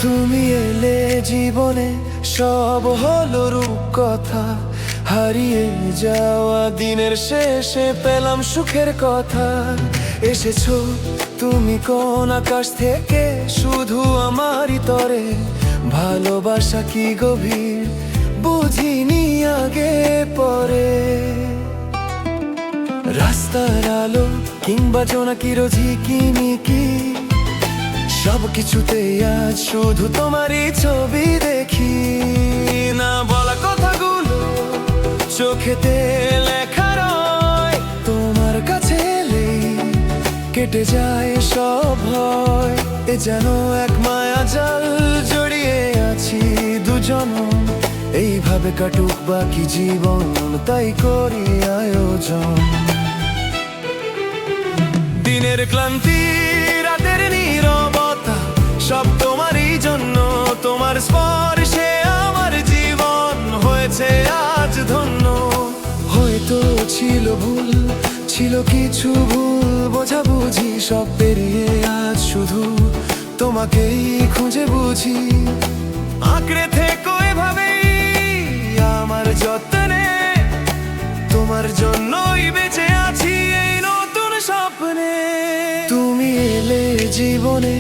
তুমি এলে জীবনে সব হলো রূপকথা, হারিয়ে যাওয়া দিনের শেষে পেলাম সুখের কথা। এসেছো তুমি কোন আকাশ থেকে, শুধু আমারই তরে। ভালোবাসা কি গভীর বুঝিনি আগে পরে। রাস্তার আলো কিংবা জোনাকির ঝিকিমিকি, সব কিছুতে আজ শুধু তোমারই ছবি দেখি। না বলা কথাগুলো চোখেতে লেখা রয়, তোমার কাছে এলেই কেটে যায় সব ভয়। এ যেন এক মায়া জাল, জড়িয়ে আছি দুজন। এইভাবে কাটুক বাকি জীবন, তাই করি আয়োজন। দিনের ক্লান্তি রাতের নীরবতা, সব তোমারই জন্য। তোমার স্পর্শে আমার জীবন হয়েছে আজ ধন্য। হয়তো ছিল ভুল, ছিল কিছু ভুল বোঝাবুঝি, সব পেরিয়ে আজ শুধু তোমাকেই খুঁজে বুঝি। আঁকড়ে থেকো এভাবেই আমার যত্নে, তোমার জন্যই বেঁচে আছি এই নতুন স্বপ্নে। তুমি এলে জীবনে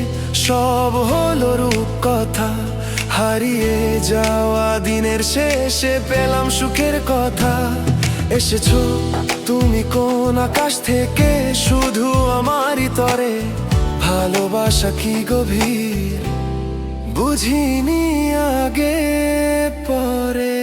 সব হলো রূপকথা, হারিয়ে যাওয়া দিনের শেষে পেলাম সুখের কথা। এসেছো তুমি কোন আকাশ থেকে, শুধু আমারই তরে। ভালোবাসা কি গভীর বুঝিনি আগে পরে।